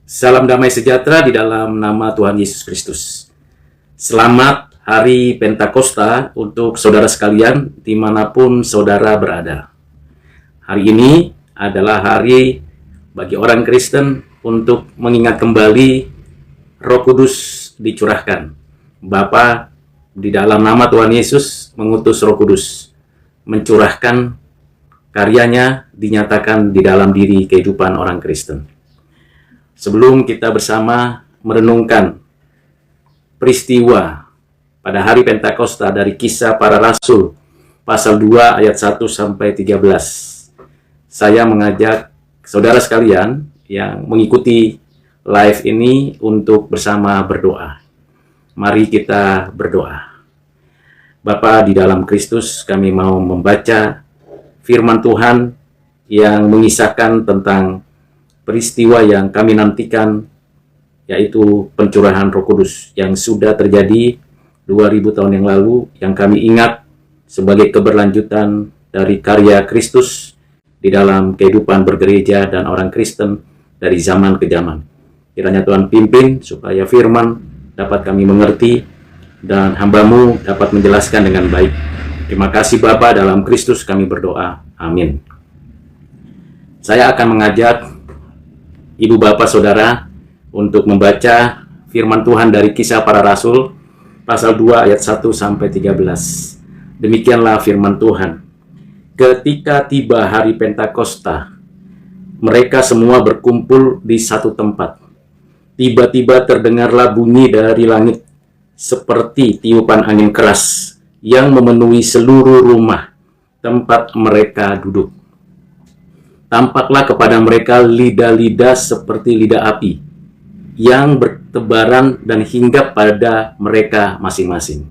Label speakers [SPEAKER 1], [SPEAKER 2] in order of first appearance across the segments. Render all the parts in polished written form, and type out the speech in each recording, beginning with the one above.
[SPEAKER 1] Salam damai sejahtera di dalam nama Tuhan Yesus Kristus. Selamat Hari Pentakosta untuk saudara sekalian dimanapun saudara berada. Hari ini adalah hari bagi orang Kristen untuk mengingat kembali Roh Kudus dicurahkan. Bapa di dalam nama Tuhan Yesus mengutus Roh Kudus, mencurahkan karyanya dinyatakan di dalam diri kehidupan orang Kristen. Sebelum kita bersama merenungkan peristiwa pada hari Pentakosta dari Kisah Para Rasul pasal 2 ayat 1 sampai 13. Saya mengajak saudara sekalian yang mengikuti live ini untuk bersama berdoa. Mari kita berdoa. Bapa di dalam Kristus, kami mau membaca firman Tuhan yang mengisahkan tentang peristiwa yang kami nantikan, yaitu pencurahan Roh Kudus yang sudah terjadi 2000 tahun yang lalu, yang kami ingat sebagai keberlanjutan dari karya Kristus di dalam kehidupan bergereja dan orang Kristen dari zaman ke zaman. Kiranya Tuhan pimpin supaya firman dapat kami mengerti dan hamba-Mu dapat menjelaskan dengan baik. Terima kasih Bapa, dalam Kristus kami berdoa. Amin. Saya akan mengajak Ibu Bapak Saudara untuk membaca firman Tuhan dari Kisah Para Rasul pasal 2 ayat 1 sampai 13. Demikianlah firman Tuhan. Ketika tiba hari Pentakosta, mereka semua berkumpul di satu tempat. Tiba-tiba terdengarlah bunyi dari langit seperti tiupan angin keras yang memenuhi seluruh rumah tempat mereka duduk. Tampaklah kepada mereka lidah-lidah seperti lidah api yang bertebaran dan hinggap pada mereka masing-masing.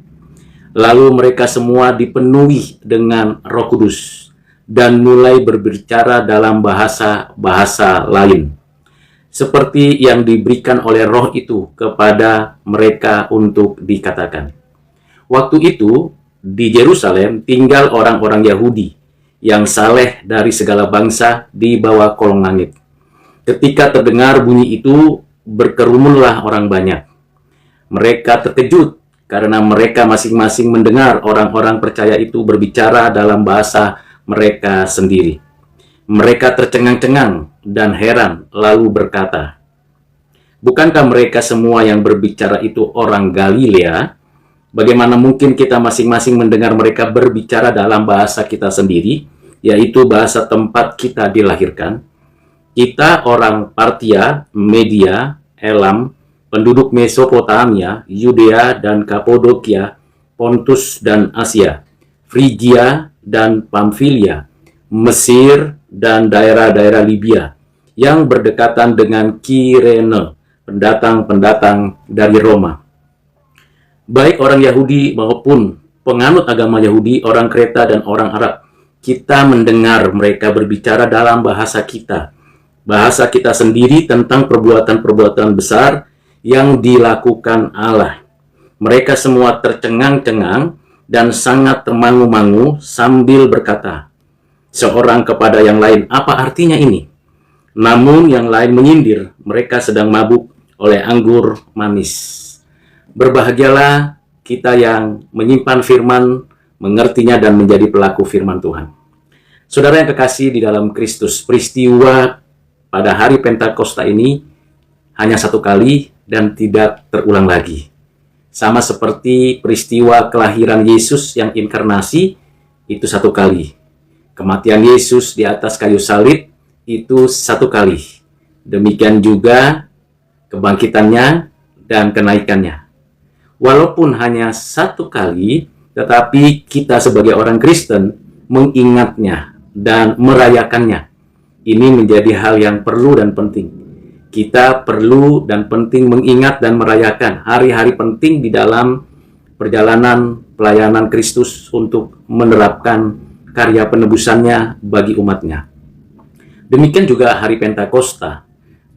[SPEAKER 1] Lalu mereka semua dipenuhi dengan Roh Kudus dan mulai berbicara dalam bahasa-bahasa lain, seperti yang diberikan oleh Roh itu kepada mereka untuk dikatakan. Waktu itu di Yerusalem tinggal orang-orang Yahudi yang saleh dari segala bangsa di bawah kolong langit. Ketika terdengar bunyi itu, berkerumunlah orang banyak. Mereka terkejut karena mereka masing-masing mendengar orang-orang percaya itu berbicara dalam bahasa mereka sendiri. Mereka tercengang-cengang dan heran, lalu berkata, "Bukankah mereka semua yang berbicara itu orang Galilea? Bagaimana mungkin kita masing-masing mendengar mereka berbicara dalam bahasa kita sendiri, yaitu bahasa tempat kita dilahirkan? Kita orang Partia, Media, Elam, penduduk Mesopotamia, Yudea dan Kapodokia, Pontus dan Asia, Frigia dan Pamfilia, Mesir dan daerah-daerah Libya, yang berdekatan dengan Kirene, pendatang-pendatang dari Roma. Baik orang Yahudi maupun penganut agama Yahudi, orang Kreta dan orang Arab, kita mendengar mereka berbicara dalam bahasa kita sendiri tentang perbuatan-perbuatan besar yang dilakukan Allah. Mereka semua tercengang-cengang dan sangat termangu-mangu sambil berkata, seorang kepada yang lain, apa artinya ini? Namun yang lain menyindir, mereka sedang mabuk oleh anggur manis. Berbahagialah kita yang menyimpan firman, mengertinya dan menjadi pelaku firman Tuhan. Saudara yang kekasih di dalam Kristus, peristiwa pada hari Pentakosta ini hanya satu kali dan tidak terulang lagi. Sama seperti peristiwa kelahiran Yesus yang inkarnasi, itu satu kali. Kematian Yesus di atas kayu salib, itu satu kali. Demikian juga kebangkitannya dan kenaikannya. Walaupun hanya satu kali, tetapi kita sebagai orang Kristen mengingatnya dan merayakannya. Ini menjadi hal yang perlu dan penting. Kita perlu dan penting mengingat dan merayakan hari-hari penting di dalam perjalanan pelayanan Kristus untuk menerapkan karya penebusannya bagi umatnya. Demikian juga hari Pentakosta.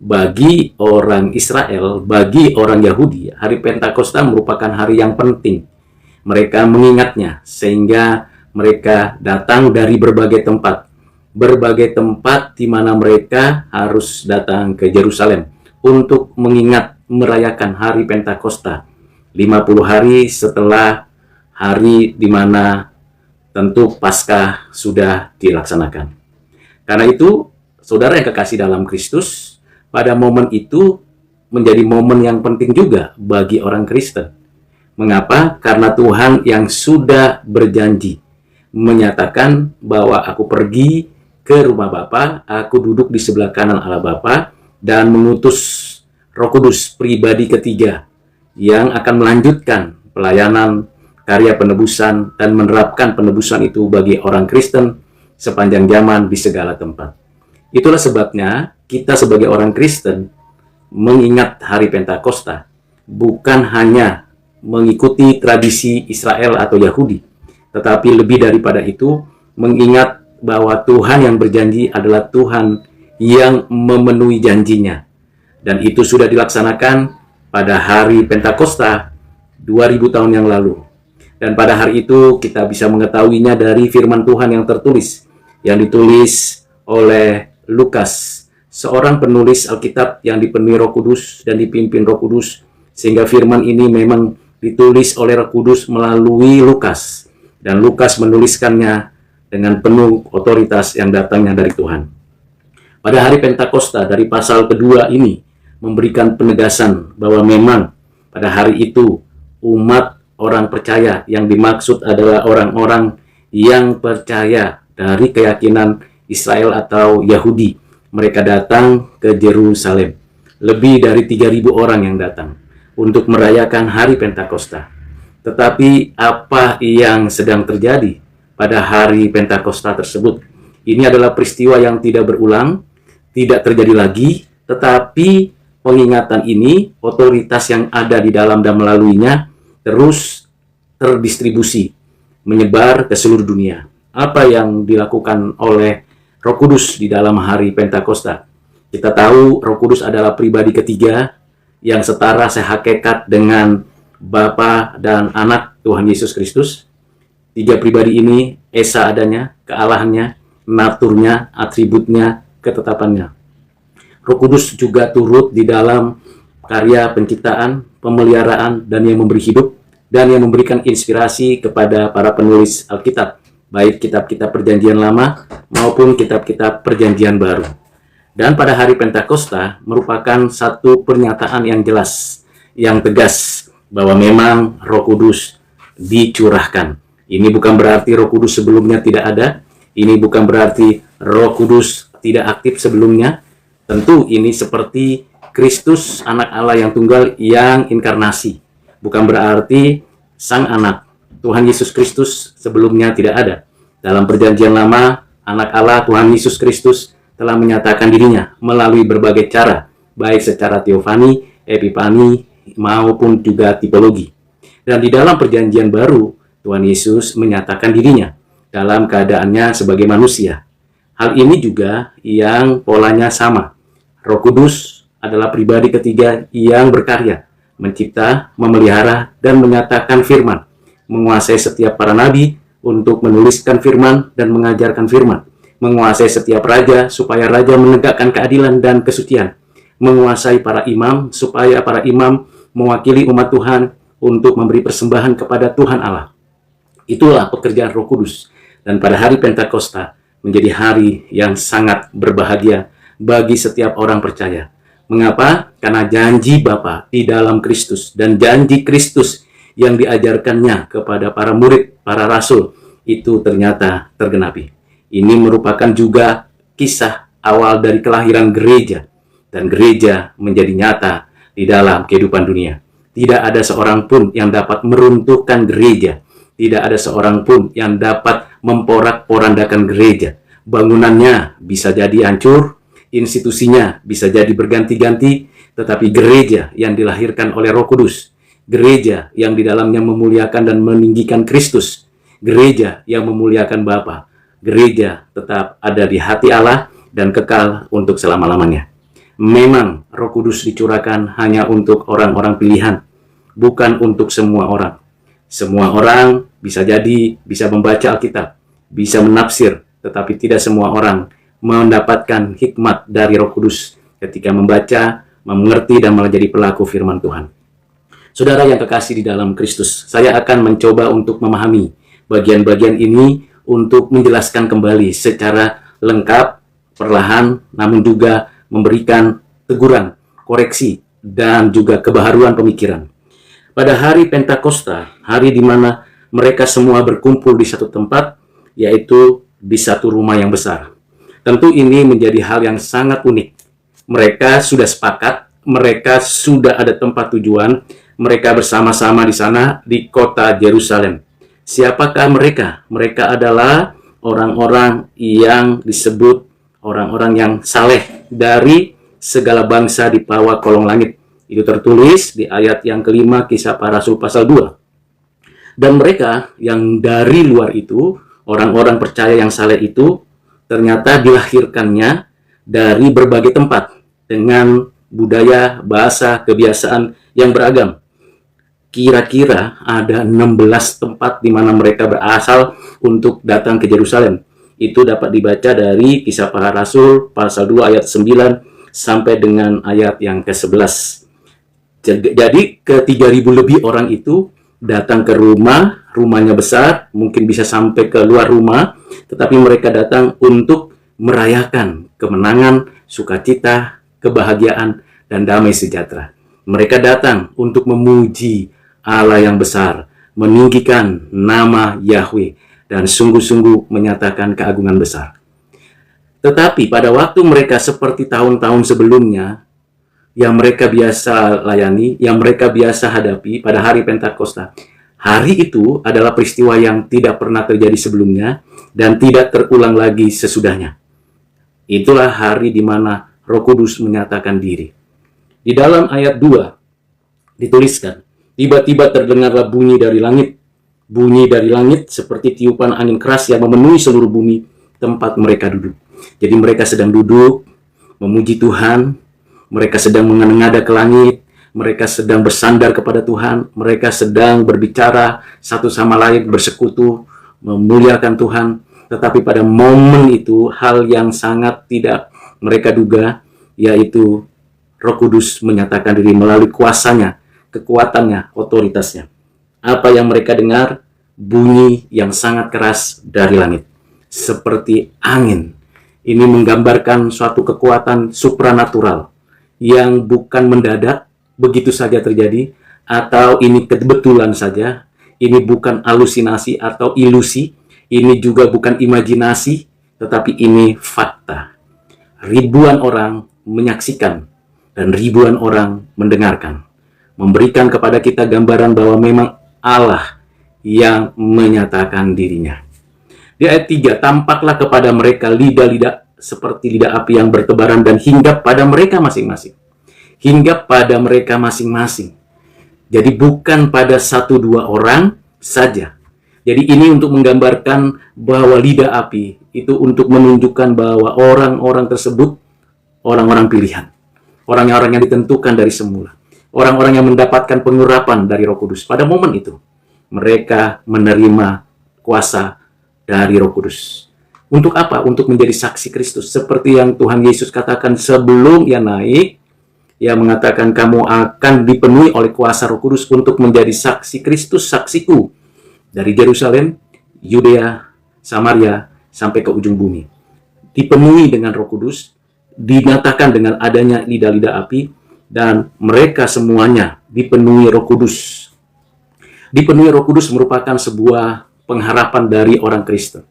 [SPEAKER 1] Bagi orang Israel, bagi orang Yahudi, hari Pentakosta merupakan hari yang penting. Mereka mengingatnya sehingga mereka datang dari berbagai tempat di mana mereka harus datang ke Yerusalem untuk mengingat merayakan hari Pentakosta, 50 hari setelah hari di mana tentu Paskah sudah dilaksanakan. Karena itu, saudara yang kekasih dalam Kristus, pada momen itu menjadi momen yang penting juga bagi orang Kristen. Mengapa? Karena Tuhan yang sudah berjanji menyatakan bahwa aku pergi ke rumah Bapa, aku duduk di sebelah kanan Allah Bapa, dan mengutus Roh Kudus pribadi ketiga yang akan melanjutkan pelayanan karya penebusan dan menerapkan penebusan itu bagi orang Kristen sepanjang zaman di segala tempat. Itulah sebabnya kita sebagai orang Kristen mengingat hari Pentakosta bukan hanya mengikuti tradisi Israel atau Yahudi, tetapi lebih daripada itu mengingat bahwa Tuhan yang berjanji adalah Tuhan yang memenuhi janjinya. Dan itu sudah dilaksanakan pada hari Pentakosta 2000 tahun yang lalu. Dan pada hari itu kita bisa mengetahuinya dari firman Tuhan yang tertulis, yang ditulis oleh Lukas, seorang penulis Alkitab yang dipenuhi Roh Kudus dan dipimpin Roh Kudus, sehingga firman ini memang ditulis oleh Roh Kudus melalui Lukas, dan Lukas menuliskannya dengan penuh otoritas yang datangnya dari Tuhan. Pada hari Pentakosta dari pasal kedua ini memberikan penegasan bahwa memang pada hari itu umat orang percaya yang dimaksud adalah orang-orang yang percaya dari keyakinan Israel atau Yahudi. Mereka datang ke Yerusalem. Lebih dari 3.000 orang yang datang untuk merayakan hari Pentakosta. Tetapi apa yang sedang terjadi pada hari Pentakosta tersebut? Ini adalah peristiwa yang tidak berulang, tidak terjadi lagi, tetapi pengingatan ini, otoritas yang ada di dalam dan melaluinya, terus terdistribusi, menyebar ke seluruh dunia. Apa yang dilakukan oleh Roh Kudus di dalam hari Pentakosta? Kita tahu Roh Kudus adalah pribadi ketiga yang setara sehakikat dengan Bapa dan Anak Tuhan Yesus Kristus. Tiga pribadi ini esa adanya, kealahannya, naturnya, atributnya, ketetapannya. Roh Kudus juga turut di dalam karya penciptaan, pemeliharaan, dan yang memberi hidup, dan yang memberikan inspirasi kepada para penulis Alkitab, baik kitab-kitab Perjanjian Lama maupun kitab-kitab Perjanjian Baru. Dan pada hari Pentakosta merupakan satu pernyataan yang jelas, yang tegas, bahwa memang Roh Kudus dicurahkan. Ini bukan berarti Roh Kudus sebelumnya tidak ada, ini bukan berarti Roh Kudus tidak aktif sebelumnya. Tentu ini seperti Kristus, anak Allah yang tunggal yang inkarnasi. Bukan berarti Sang Anak, Tuhan Yesus Kristus sebelumnya tidak ada. Dalam Perjanjian Lama, anak Allah Tuhan Yesus Kristus telah menyatakan dirinya melalui berbagai cara, baik secara teofani, epifani, maupun juga tipologi. Dan di dalam Perjanjian Baru, Tuhan Yesus menyatakan dirinya dalam keadaannya sebagai manusia. Hal ini juga yang polanya sama. Roh Kudus adalah pribadi ketiga yang berkarya, mencipta, memelihara, dan menyatakan firman, menguasai setiap para nabi untuk menuliskan firman dan mengajarkan firman, menguasai setiap raja supaya raja menegakkan keadilan dan kesucian, menguasai para imam supaya para imam mewakili umat Tuhan untuk memberi persembahan kepada Tuhan Allah. Itulah pekerjaan Roh Kudus, dan pada hari Pentakosta menjadi hari yang sangat berbahagia bagi setiap orang percaya. Mengapa? Karena janji Bapa di dalam Kristus dan janji Kristus yang diajarkannya kepada para murid, para rasul, itu ternyata tergenapi. Ini merupakan juga kisah awal dari kelahiran gereja, dan gereja menjadi nyata di dalam kehidupan dunia. Tidak ada seorang pun yang dapat meruntuhkan gereja. Tidak ada seorang pun yang dapat memporak-porandakan gereja. Bangunannya bisa jadi hancur, institusinya bisa jadi berganti-ganti, tetapi gereja yang dilahirkan oleh Roh Kudus, gereja yang di dalamnya memuliakan dan meninggikan Kristus, gereja yang memuliakan Bapa, gereja tetap ada di hati Allah dan kekal untuk selama-lamanya. Memang Roh Kudus dicurahkan hanya untuk orang-orang pilihan, bukan untuk semua orang. Semua orang bisa membaca Alkitab, bisa menafsir, tetapi tidak semua orang mendapatkan hikmat dari Roh Kudus ketika membaca mengerti dan menjadi pelaku firman Tuhan. Saudara yang kekasih di dalam Kristus, saya akan mencoba untuk memahami bagian-bagian ini untuk menjelaskan kembali secara lengkap, perlahan, namun juga memberikan teguran, koreksi, dan juga kebaharuan pemikiran. Pada hari Pentakosta, hari di mana mereka semua berkumpul di satu tempat, yaitu di satu rumah yang besar. Tentu ini menjadi hal yang sangat unik. Mereka sudah sepakat, mereka sudah ada tempat tujuan, mereka bersama-sama di sana di kota Yerusalem. Siapakah mereka? Mereka adalah orang-orang yang disebut orang-orang yang saleh dari segala bangsa di bawah kolong langit. Itu tertulis di ayat yang kelima Kisah Para Rasul pasal 2. Dan mereka yang dari luar itu, orang-orang percaya yang saleh itu, ternyata dilahirkannya dari berbagai tempat dengan budaya, bahasa, kebiasaan yang beragam. Kira-kira ada 16 tempat di mana mereka berasal untuk datang ke Yerusalem. Itu dapat dibaca dari Kisah Para Rasul pasal 2 ayat 9 sampai dengan ayat yang ke-11. Jadi ke 3.000 lebih orang itu datang ke rumahnya besar, mungkin bisa sampai ke luar rumah, tetapi mereka datang untuk merayakan kemenangan, sukacita, kebahagiaan, dan damai sejahtera. Mereka datang untuk memuji Allah yang besar, meninggikan nama Yahweh, dan sungguh-sungguh menyatakan keagungan besar. Tetapi pada waktu mereka seperti tahun-tahun sebelumnya, yang mereka biasa layani, yang mereka biasa hadapi pada hari Pentakosta, hari itu adalah peristiwa yang tidak pernah terjadi sebelumnya dan tidak terulang lagi sesudahnya. Itulah hari di mana Roh Kudus menyatakan diri. Di dalam ayat 2 dituliskan, tiba-tiba terdengarlah bunyi dari langit. Bunyi dari langit seperti tiupan angin keras yang memenuhi seluruh bumi tempat mereka duduk. Jadi mereka sedang duduk, memuji Tuhan, mereka sedang menengadah ke langit, mereka sedang bersandar kepada Tuhan, mereka sedang berbicara satu sama lain, bersekutu, memuliakan Tuhan. Tetapi pada momen itu, hal yang sangat tidak mereka duga, yaitu Roh Kudus menyatakan diri melalui kuasanya, kekuatannya, otoritasnya. Apa yang mereka dengar? Bunyi yang sangat keras dari langit, seperti angin. Ini menggambarkan suatu kekuatan supranatural yang bukan mendadak, begitu saja terjadi, atau ini kebetulan saja. Ini bukan halusinasi atau ilusi, ini juga bukan imajinasi, tetapi ini fakta. Ribuan orang menyaksikan dan ribuan orang mendengarkan, memberikan kepada kita gambaran bahwa memang Allah yang menyatakan dirinya. Di ayat 3, tampaklah kepada mereka lidah-lidah seperti lidah api yang bertebaran dan hinggap pada mereka masing-masing. Hinggap pada mereka masing-masing. Jadi bukan pada 1-2 orang saja. Jadi ini untuk menggambarkan bahwa lidah api itu untuk menunjukkan bahwa orang-orang tersebut orang-orang pilihan. Orang-orang yang ditentukan dari semula. Orang-orang yang mendapatkan pengurapan dari Roh Kudus. Pada momen itu, mereka menerima kuasa dari Roh Kudus. Untuk apa? Untuk menjadi saksi Kristus. Seperti yang Tuhan Yesus katakan sebelum ia naik, ia mengatakan kamu akan dipenuhi oleh kuasa Roh Kudus untuk menjadi saksi Kristus, saksiku. Dari Yerusalem, Yudea, Samaria, sampai ke ujung bumi. Dipenuhi dengan Roh Kudus, dinyatakan dengan adanya lidah-lidah api, dan mereka semuanya dipenuhi Roh Kudus. Dipenuhi Roh Kudus merupakan sebuah pengharapan dari orang Kristen.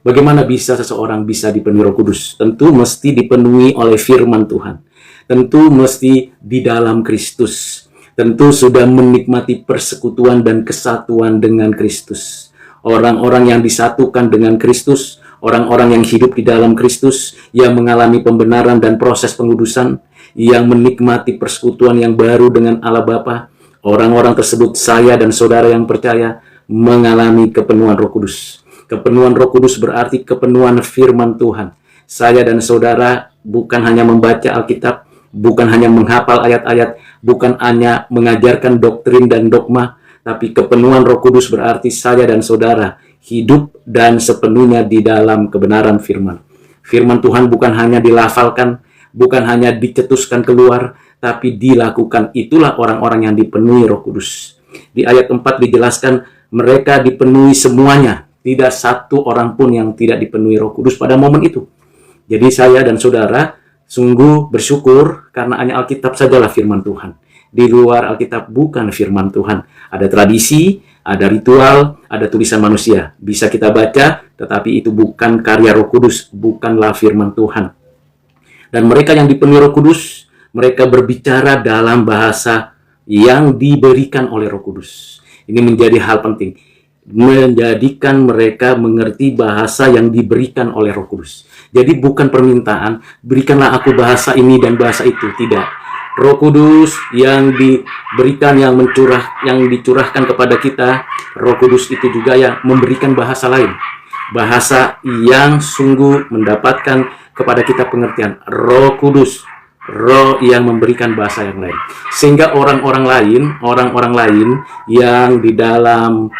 [SPEAKER 1] Bagaimana bisa seseorang bisa dipenuhi Roh Kudus? Tentu mesti dipenuhi oleh firman Tuhan. Tentu mesti di dalam Kristus. Tentu sudah menikmati persekutuan dan kesatuan dengan Kristus. Orang-orang yang disatukan dengan Kristus, orang-orang yang hidup di dalam Kristus, yang mengalami pembenaran dan proses pengudusan, yang menikmati persekutuan yang baru dengan Allah Bapa, orang-orang tersebut, saya dan saudara yang percaya, mengalami kepenuhan Roh Kudus. Kepenuhan Roh Kudus berarti kepenuhan firman Tuhan. Saya dan saudara bukan hanya membaca Alkitab, bukan hanya menghafal ayat-ayat, bukan hanya mengajarkan doktrin dan dogma, tapi kepenuhan Roh Kudus berarti saya dan saudara hidup dan sepenuhnya di dalam kebenaran firman. Firman Tuhan bukan hanya dilafalkan, bukan hanya dicetuskan keluar, tapi dilakukan. Itulah orang-orang yang dipenuhi Roh Kudus. Di ayat 4 dijelaskan mereka dipenuhi semuanya. Tidak satu orang pun yang tidak dipenuhi Roh Kudus pada momen itu. Jadi saya dan saudara sungguh bersyukur karena hanya Alkitab sajalah firman Tuhan. Di luar Alkitab bukan firman Tuhan. Ada tradisi, ada ritual, ada tulisan manusia. Bisa kita baca, tetapi itu bukan karya Roh Kudus, bukanlah firman Tuhan. Dan mereka yang dipenuhi Roh Kudus, mereka berbicara dalam bahasa yang diberikan oleh Roh Kudus. Ini menjadi hal penting. Menjadikan mereka mengerti bahasa yang diberikan oleh Roh Kudus. Jadi bukan permintaan, berikanlah aku bahasa ini dan bahasa itu. Tidak. Roh Kudus yang diberikan, yang dicurahkan kepada kita, Roh Kudus itu juga yang memberikan bahasa lain. Bahasa yang sungguh mendapatkan kepada kita pengertian. Roh Kudus, Roh yang memberikan bahasa yang lain. Sehingga orang-orang lain yang di dalam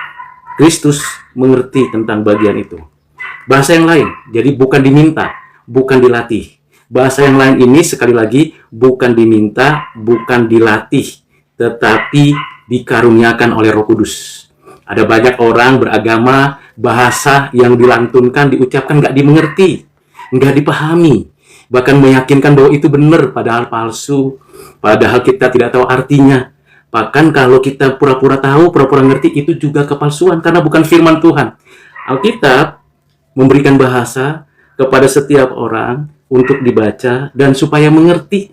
[SPEAKER 1] Kristus mengerti tentang bagian itu. Bahasa yang lain, jadi bukan diminta, bukan dilatih. Bahasa yang lain ini sekali lagi bukan diminta, bukan dilatih, tetapi dikaruniakan oleh Roh Kudus. Ada banyak orang beragama, bahasa yang dilantunkan, diucapkan nggak dimengerti, nggak dipahami, bahkan meyakinkan bahwa itu benar, padahal palsu, padahal kita tidak tahu artinya. Bahkan kalau kita pura-pura tahu, pura-pura ngerti, itu juga kepalsuan karena bukan firman Tuhan. Alkitab memberikan bahasa kepada setiap orang untuk dibaca dan supaya mengerti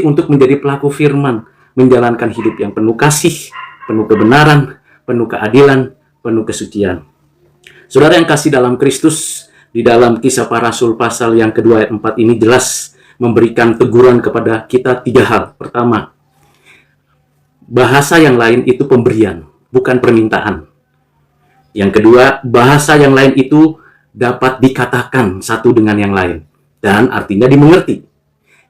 [SPEAKER 1] untuk menjadi pelaku firman, menjalankan hidup yang penuh kasih, penuh kebenaran, penuh keadilan, penuh kesucian. Saudara yang kasih dalam Kristus, di dalam Kisah Para Rasul pasal yang kedua ayat 4 ini jelas memberikan teguran kepada kita 3 hal. Pertama, bahasa yang lain itu pemberian, bukan permintaan. Yang kedua, bahasa yang lain itu dapat dikatakan satu dengan yang lain dan artinya dimengerti.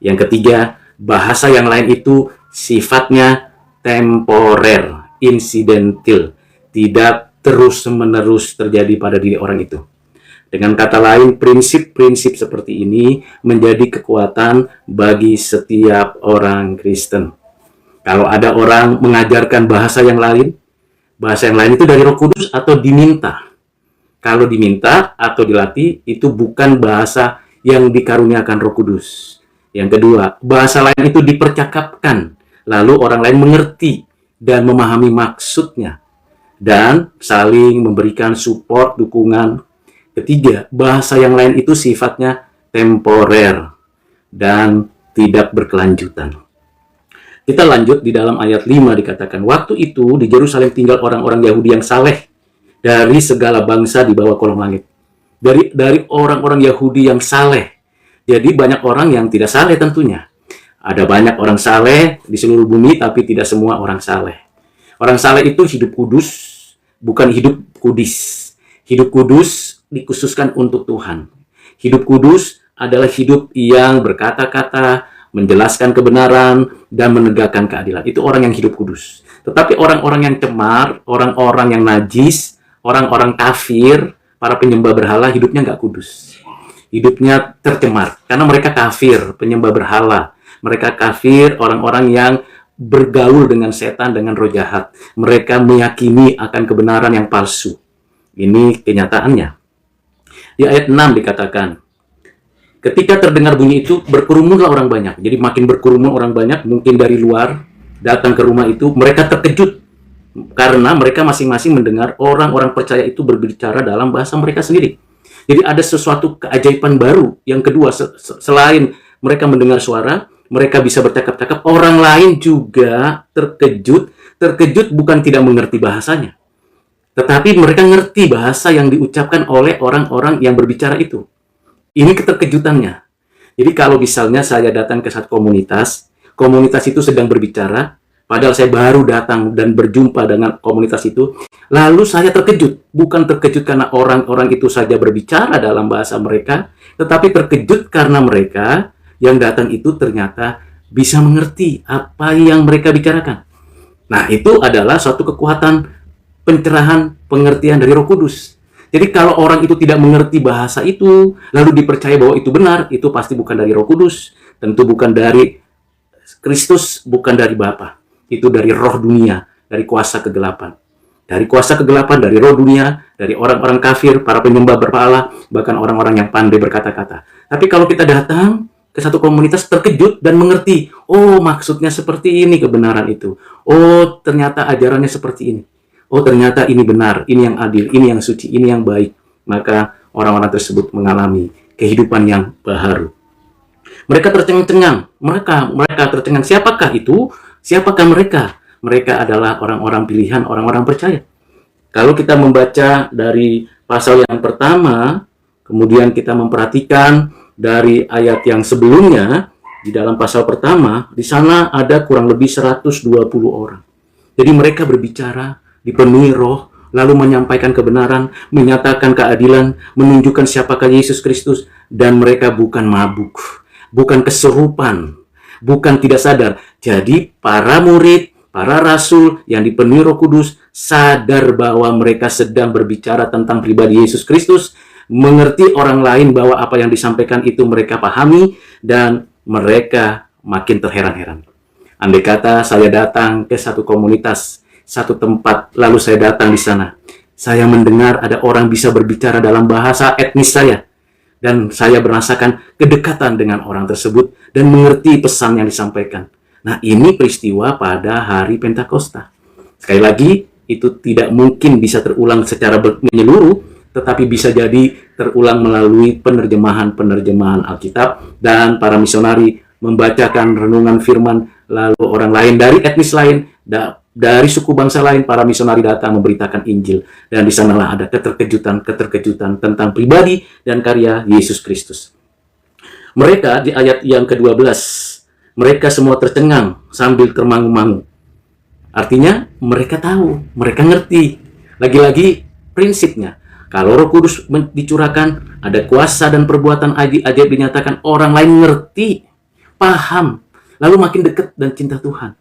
[SPEAKER 1] Yang ketiga, bahasa yang lain itu sifatnya temporer, insidental, tidak terus-menerus terjadi pada diri orang itu. Dengan kata lain, prinsip-prinsip seperti ini menjadi kekuatan bagi setiap orang Kristen. Kalau ada orang mengajarkan bahasa yang lain itu dari Roh Kudus atau diminta. Kalau diminta atau dilatih, itu bukan bahasa yang dikaruniakan Roh Kudus. Yang kedua, bahasa lain itu dipercakapkan, lalu orang lain mengerti dan memahami maksudnya, dan saling memberikan support, dukungan. Ketiga, bahasa yang lain itu sifatnya temporer dan tidak berkelanjutan. Kita lanjut di dalam ayat 5 dikatakan, waktu itu di Yerusalem tinggal orang-orang Yahudi yang saleh dari segala bangsa di bawah kolong langit. Dari orang-orang Yahudi yang saleh. Jadi banyak orang yang tidak saleh tentunya. Ada banyak orang saleh di seluruh bumi, tapi tidak semua orang saleh. Orang saleh itu hidup kudus, bukan hidup kudis. Hidup kudus dikhususkan untuk Tuhan. Hidup kudus adalah hidup yang berkata-kata, menjelaskan kebenaran, dan menegakkan keadilan. Itu orang yang hidup kudus. Tetapi orang-orang yang cemar, orang-orang yang najis, orang-orang kafir, para penyembah berhala, hidupnya nggak kudus. Hidupnya tercemar. Karena mereka kafir, penyembah berhala. Mereka kafir, orang-orang yang bergaul dengan setan, dengan roh jahat. Mereka meyakini akan kebenaran yang palsu. Ini kenyataannya. Di ayat 6 dikatakan, ketika terdengar bunyi itu, berkerumunlah orang banyak. Jadi makin berkerumun orang banyak, mungkin dari luar, datang ke rumah itu, mereka terkejut. Karena mereka masing-masing mendengar orang-orang percaya itu berbicara dalam bahasa mereka sendiri. Jadi ada sesuatu keajaiban baru. Yang kedua, selain mereka mendengar suara, mereka bisa bercakap-cakap, orang lain juga terkejut. Terkejut bukan tidak mengerti bahasanya, tetapi mereka ngerti bahasa yang diucapkan oleh orang-orang yang berbicara itu. Ini keterkejutannya. Jadi kalau misalnya saya datang ke satu komunitas itu sedang berbicara, padahal saya baru datang dan berjumpa dengan komunitas itu, lalu saya terkejut. Bukan terkejut karena orang-orang itu saja berbicara dalam bahasa mereka, tetapi terkejut karena mereka yang datang itu ternyata bisa mengerti apa yang mereka bicarakan. Nah, itu adalah suatu kekuatan pencerahan pengertian dari Roh Kudus. Jadi kalau orang itu tidak mengerti bahasa itu, lalu dipercaya bahwa itu benar, itu pasti bukan dari Roh Kudus, tentu bukan dari Kristus bukan dari Bapa, itu dari roh dunia, dari kuasa kegelapan. Dari kuasa kegelapan, dari roh dunia, dari orang-orang kafir, para penyembah berhala, bahkan orang-orang yang pandai berkata-kata. Tapi kalau kita datang ke satu komunitas terkejut dan mengerti, oh maksudnya seperti ini kebenaran itu. Oh ternyata ajarannya seperti ini. Oh ternyata ini benar, ini yang adil, ini yang suci, ini yang baik. Maka orang-orang tersebut mengalami kehidupan yang baharu. Mereka tercengang-cengang. Mereka tercengang. Siapakah itu? Siapakah mereka? Mereka adalah orang-orang pilihan, orang-orang percaya. Kalau kita membaca dari pasal yang pertama, kemudian kita memperhatikan dari ayat yang sebelumnya, di dalam pasal pertama, di sana ada kurang lebih 120 orang. Jadi mereka berbicara, dipenuhi roh, lalu menyampaikan kebenaran, menyatakan keadilan, menunjukkan siapakah Yesus Kristus, dan mereka bukan mabuk, bukan kesurupan, bukan tidak sadar. Jadi para murid, para rasul yang dipenuhi Roh Kudus sadar bahwa mereka sedang berbicara tentang pribadi Yesus Kristus, mengerti orang lain bahwa apa yang disampaikan itu mereka pahami, dan mereka makin terheran-heran. Andai kata saya datang ke satu komunitas, satu tempat, lalu saya datang di sana, saya mendengar ada orang bisa berbicara dalam bahasa etnis saya, dan saya merasakan kedekatan dengan orang tersebut dan mengerti pesan yang disampaikan. Nah, ini peristiwa pada hari Pentakosta. Sekali lagi, itu tidak mungkin bisa terulang secara menyeluruh, tetapi bisa jadi terulang melalui penerjemahan-penerjemahan Alkitab, dan para misionari membacakan renungan firman, lalu orang lain dari etnis lain, dari suku bangsa lain, para misionari datang memberitakan Injil, dan di sanalah ada keterkejutan tentang pribadi dan karya Yesus Kristus. Mereka di ayat yang ke-12, mereka semua tercengang sambil termangu-mangu. Artinya mereka tahu, mereka ngerti. Lagi-lagi prinsipnya, kalau Roh Kudus dicurahkan, ada kuasa dan perbuatan ajaib dinyatakan, orang lain ngerti, paham, lalu makin dekat dan cinta Tuhan.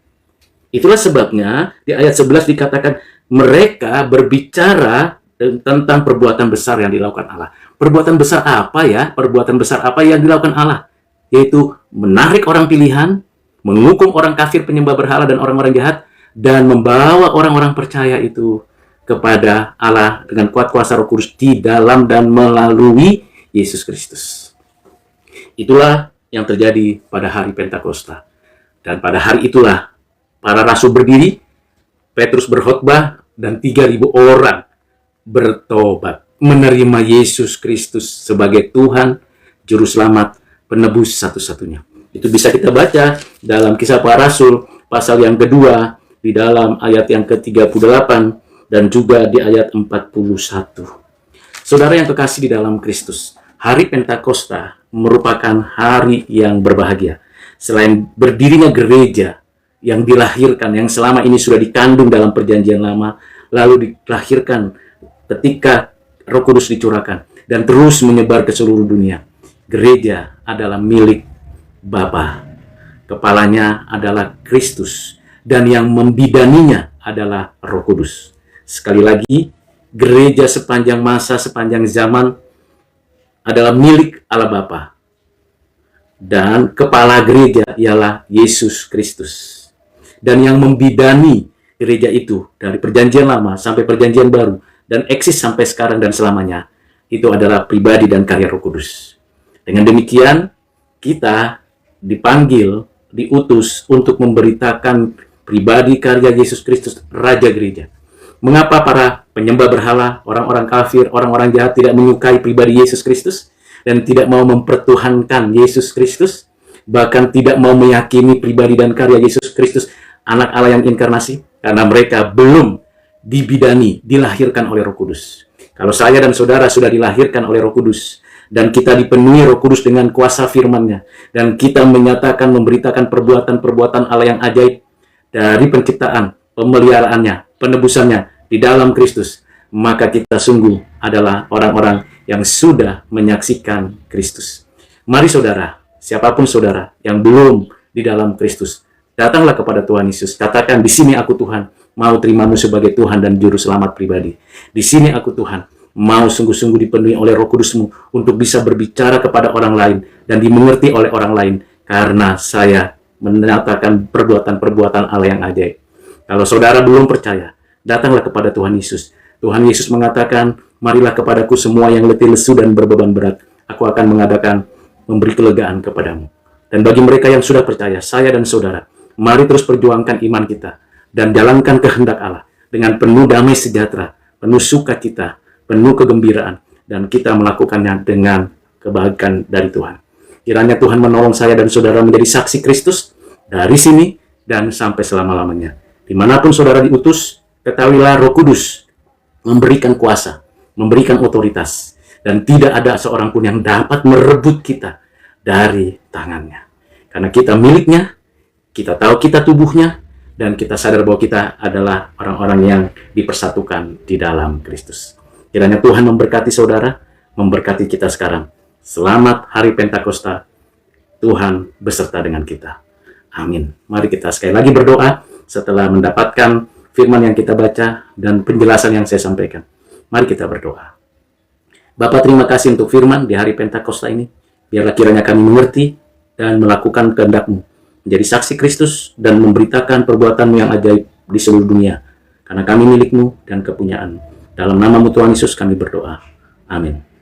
[SPEAKER 1] Itulah sebabnya di ayat 11 dikatakan mereka berbicara tentang perbuatan besar yang dilakukan Allah. Perbuatan besar apa ya? Perbuatan besar apa yang dilakukan Allah? Yaitu menarik orang pilihan, menghukum orang kafir, penyembah berhala, dan orang-orang jahat, dan membawa orang-orang percaya itu kepada Allah dengan kuat kuasa Roh Kudus di dalam dan melalui Yesus Kristus. Itulah yang terjadi pada hari Pentakosta. Dan pada hari itulah para rasul berdiri, Petrus berkhotbah, dan 3.000 orang bertobat, menerima Yesus Kristus sebagai Tuhan, Juru Selamat, penebus satu-satunya. Itu bisa kita baca dalam Kisah Para Rasul, pasal yang kedua, di dalam ayat yang ke-38, dan juga di ayat 41. Saudara yang kekasih di dalam Kristus, hari Pentakosta merupakan hari yang berbahagia. Selain berdirinya gereja yang dilahirkan, yang selama ini sudah dikandung dalam perjanjian lama, lalu dilahirkan ketika Roh Kudus dicurahkan dan terus menyebar ke seluruh dunia. Gereja adalah milik Bapa. Kepalanya adalah Kristus, dan yang membidaninya adalah Roh Kudus. Sekali lagi, gereja sepanjang masa, sepanjang zaman adalah milik Allah Bapa. Dan kepala gereja ialah Yesus Kristus. Dan yang membidani gereja itu dari perjanjian lama sampai perjanjian baru, dan eksis sampai sekarang dan selamanya, itu adalah pribadi dan karya Roh Kudus. Dengan demikian, kita dipanggil, diutus untuk memberitakan pribadi karya Yesus Kristus, Raja Gereja. Mengapa para penyembah berhala, orang-orang kafir, orang-orang jahat tidak menyukai pribadi Yesus Kristus dan tidak mau mempertuhankan Yesus Kristus, bahkan tidak mau meyakini pribadi dan karya Yesus Kristus, Anak Allah yang inkarnasi, karena mereka belum dibidani, dilahirkan oleh Roh Kudus. Kalau saya dan saudara sudah dilahirkan oleh Roh Kudus, dan kita dipenuhi Roh Kudus dengan kuasa firman-Nya, dan kita menyatakan, memberitakan perbuatan-perbuatan Allah yang ajaib dari penciptaan, pemeliharaannya, penebusannya di dalam Kristus, maka kita sungguh adalah orang-orang yang sudah menyaksikan Kristus. Mari saudara, siapapun saudara yang belum di dalam Kristus, datanglah kepada Tuhan Yesus. Katakan, di sini aku Tuhan, mau terimamu sebagai Tuhan dan Juru Selamat pribadi. Di sini aku Tuhan, mau sungguh-sungguh dipenuhi oleh Roh Kudus-Mu untuk bisa berbicara kepada orang lain dan dimengerti oleh orang lain, karena saya menyatakan perbuatan-perbuatan Allah yang ajaib. Kalau saudara belum percaya, datanglah kepada Tuhan Yesus. Tuhan Yesus mengatakan, marilah kepadaku semua yang letih lesu dan berbeban berat. Aku akan memberi kelegaan kepadamu. Dan bagi mereka yang sudah percaya, saya dan saudara, mari terus perjuangkan iman kita dan jalankan kehendak Allah dengan penuh damai sejahtera, penuh sukacita, penuh kegembiraan, dan kita melakukannya dengan kebahagiaan dari Tuhan. Kiranya Tuhan menolong saya dan saudara menjadi saksi Kristus dari sini dan sampai selama-lamanya. Dimanapun saudara diutus, ketahuilah Roh Kudus memberikan kuasa, memberikan otoritas, dan tidak ada seorang pun yang dapat merebut kita dari tangannya. Karena kita miliknya, kita tahu kita tubuhnya, dan kita sadar bahwa kita adalah orang-orang yang dipersatukan di dalam Kristus. Kiranya Tuhan memberkati saudara, memberkati kita sekarang. Selamat Hari Pentakosta, Tuhan beserta dengan kita. Amin. Mari kita sekali lagi berdoa setelah mendapatkan firman yang kita baca dan penjelasan yang saya sampaikan. Mari kita berdoa. Bapa, terima kasih untuk firman di hari Pentakosta ini. Biarlah kiranya kami mengerti dan melakukan kehendak-Mu, menjadi saksi Kristus dan memberitakan perbuatan-Mu yang ajaib di seluruh dunia. Karena kami milik-Mu dan kepunyaan. Dalam nama-Mu Tuhan Yesus kami berdoa. Amin.